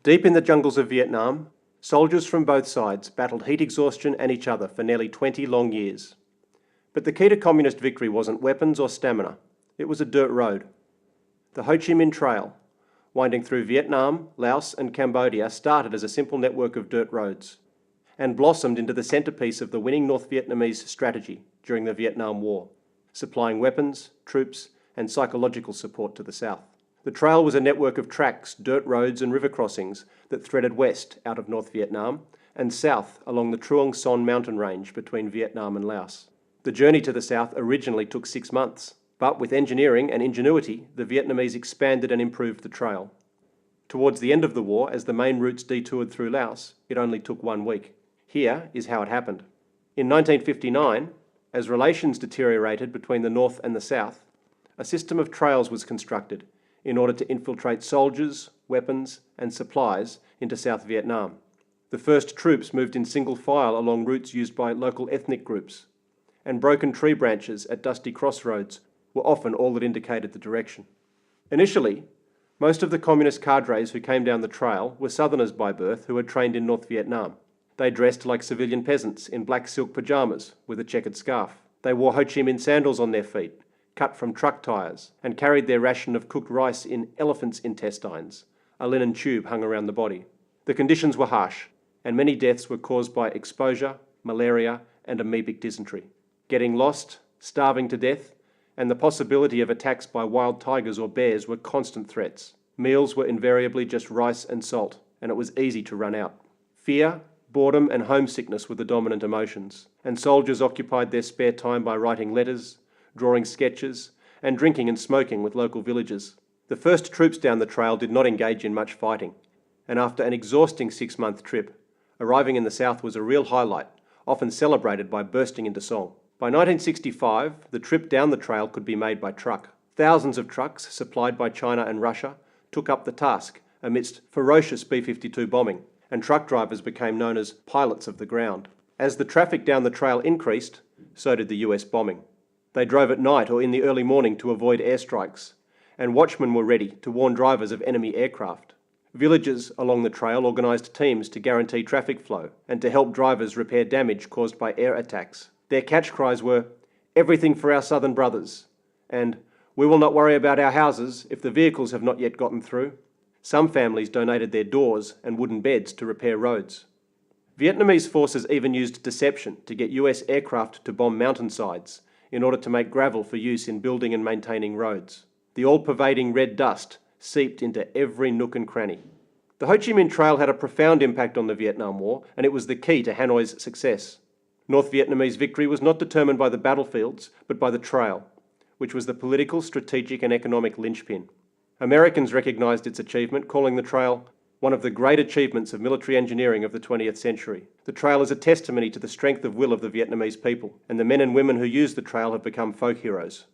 Deep in the jungles of Vietnam, soldiers from both sides battled heat exhaustion and each other for nearly 20 long years. But the key to communist victory wasn't weapons or stamina, it was a dirt road. The Ho Chi Minh Trail, winding through Vietnam, Laos and Cambodia, started as a simple network of dirt roads and blossomed into the centrepiece of the winning North Vietnamese strategy during the Vietnam War, supplying weapons, troops and psychological support to the south. The trail was a network of tracks, dirt roads and river crossings that threaded west out of North Vietnam and south along the Truong Son mountain range between Vietnam and Laos. The journey to the south originally took 6 months, but with engineering and ingenuity, the Vietnamese expanded and improved the trail. Towards the end of the war, as the main routes detoured through Laos, it only took 1 week. Here is how it happened. In 1959, as relations deteriorated between the North and the South, a system of trails was constructed in order to infiltrate soldiers, weapons and supplies into South Vietnam. The first troops moved in single file along routes used by local ethnic groups, and broken tree branches at dusty crossroads were often all that indicated the direction. Initially, most of the communist cadres who came down the trail were Southerners by birth who had trained in North Vietnam. They dressed like civilian peasants in black silk pyjamas with a checkered scarf. They wore Ho Chi Minh sandals on their feet, cut from truck tyres, and carried their ration of cooked rice in elephant's intestines, a linen tube hung around the body. The conditions were harsh, and many deaths were caused by exposure, malaria, and amoebic dysentery. Getting lost, starving to death, and the possibility of attacks by wild tigers or bears were constant threats. Meals were invariably just rice and salt, and it was easy to run out. Fear, boredom and homesickness were the dominant emotions, and soldiers occupied their spare time by writing letters, drawing sketches, and drinking and smoking with local villagers. The first troops down the trail did not engage in much fighting, and after an exhausting 6-month trip, arriving in the south was a real highlight, often celebrated by bursting into song. By 1965, the trip down the trail could be made by truck. Thousands of trucks, supplied by China and Russia, took up the task amidst ferocious B-52 bombing, and truck drivers became known as pilots of the ground. As the traffic down the trail increased, so did the US bombing. They drove at night or in the early morning to avoid airstrikes, and watchmen were ready to warn drivers of enemy aircraft. Villages along the trail organised teams to guarantee traffic flow and to help drivers repair damage caused by air attacks. Their catch cries were, "Everything for our southern brothers," and "We will not worry about our houses if the vehicles have not yet gotten through." Some families donated their doors and wooden beds to repair roads. Vietnamese forces even used deception to get US aircraft to bomb mountainsides in order to make gravel for use in building and maintaining roads. The all-pervading red dust seeped into every nook and cranny. The Ho Chi Minh Trail had a profound impact on the Vietnam War, and it was the key to Hanoi's success. North Vietnamese victory was not determined by the battlefields, but by the trail, which was the political, strategic and economic linchpin. Americans recognised its achievement, calling the trail one of the great achievements of military engineering of the 20th century. The trail is a testimony to the strength of will of the Vietnamese people, and the men and women who use the trail have become folk heroes.